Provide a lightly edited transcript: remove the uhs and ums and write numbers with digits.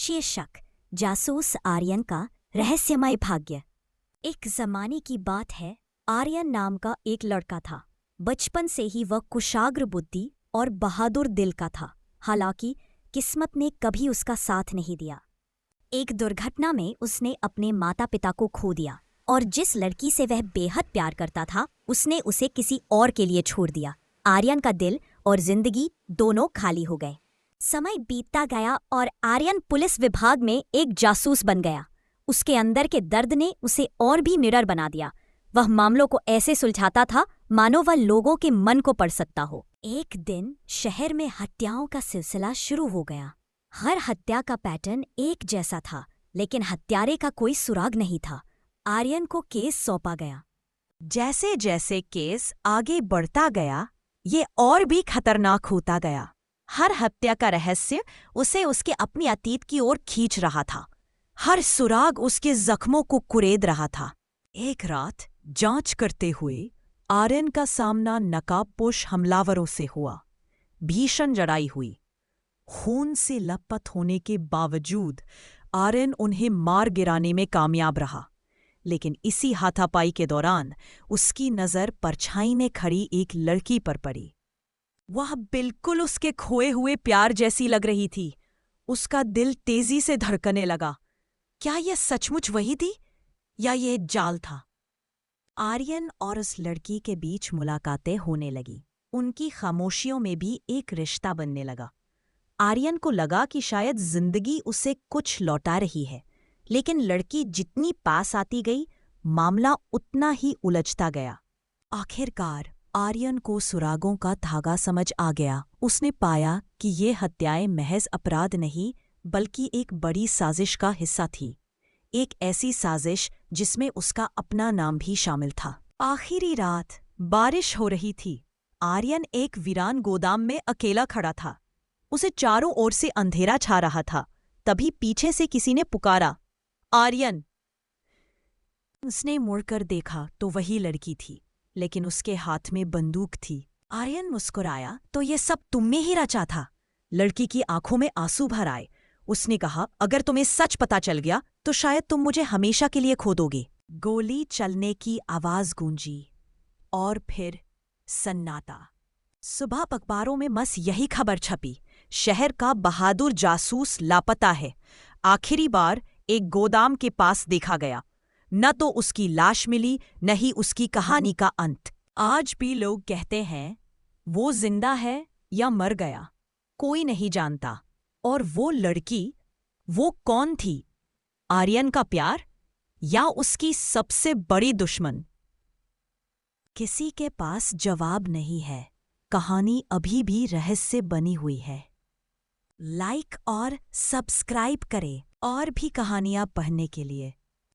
शीर्षक जासूस आर्यन का रहस्यमय भाग्य। एक जमाने की बात है, आर्यन नाम का एक लड़का था। बचपन से ही वह कुशाग्र बुद्धि और बहादुर दिल का था। हालांकि किस्मत ने कभी उसका साथ नहीं दिया। एक दुर्घटना में उसने अपने माता पिता को खो दिया और जिस लड़की से वह बेहद प्यार करता था उसने उसे किसी और के लिए छोड़ दिया। आर्यन का दिल और जिंदगी दोनों खाली हो गए। समय बीतता गया और आर्यन पुलिस विभाग में एक जासूस बन गया। उसके अंदर के दर्द ने उसे और भी निडर बना दिया। वह मामलों को ऐसे सुलझाता था मानो वह लोगों के मन को पढ़ सकता हो। एक दिन शहर में हत्याओं का सिलसिला शुरू हो गया। हर हत्या का पैटर्न एक जैसा था, लेकिन हत्यारे का कोई सुराग नहीं था। आर्यन को केस सौंपा गया। जैसे जैसे केस आगे बढ़ता गया, ये और भी खतरनाक होता गया। हर हत्या का रहस्य उसे उसके अपनी अतीत की ओर खींच रहा था। हर सुराग उसके जख्मों को कुरेद रहा था। एक रात जांच करते हुए आर्यन का सामना नकाबपोश हमलावरों से हुआ। भीषण लड़ाई हुई। खून से लथपथ होने के बावजूद आर्यन उन्हें मार गिराने में कामयाब रहा। लेकिन इसी हाथापाई के दौरान उसकी नज़र परछाई में खड़ी एक लड़की पर पड़ी। वह बिल्कुल उसके खोए हुए प्यार जैसी लग रही थी। उसका दिल तेजी से धड़कने लगा। क्या यह सचमुच वही थी या यह जाल था? आर्यन और उस लड़की के बीच मुलाकातें होने लगी। उनकी खामोशियों में भी एक रिश्ता बनने लगा। आर्यन को लगा कि शायद जिंदगी उसे कुछ लौटा रही है, लेकिन लड़की जितनी पास आती गई, मामला उतना ही उलझता गया। आखिरकार आर्यन को सुरागों का धागा समझ आ गया। उसने पाया कि ये हत्याएं महज अपराध नहीं, बल्कि एक बड़ी साजिश का हिस्सा थी। एक ऐसी साजिश जिसमें उसका अपना नाम भी शामिल था। आखिरी रात बारिश हो रही थी। आर्यन एक वीरान गोदाम में अकेला खड़ा था। उसे चारों ओर से अंधेरा छा रहा था। तभी पीछे से किसी ने पुकारा, आर्यन। उसने मुड़कर देखा तो वही लड़की थी, लेकिन उसके हाथ में बंदूक थी। आर्यन मुस्कुराया, तो ये सब तुम में ही रचा था। लड़की की आंखों में आंसू भर आए। उसने कहा, अगर तुम्हें सच पता चल गया तो शायद तुम मुझे हमेशा के लिए खो दोगे। गोली चलने की आवाज गूंजी और फिर सन्नाटा। सुबह अखबारों में बस यही खबर छपी, शहर का बहादुर जासूस लापता है। आखिरी बार एक गोदाम के पास देखा गया। न तो उसकी लाश मिली, न ही उसकी कहानी का अंत। आज भी लोग कहते हैं वो जिंदा है या मर गया, कोई नहीं जानता। और वो लड़की, वो कौन थी? आर्यन का प्यार या उसकी सबसे बड़ी दुश्मन? किसी के पास जवाब नहीं है। कहानी अभी भी रहस्य बनी हुई है। लाइक और सब्सक्राइब करें और भी कहानियां पढ़ने के लिए।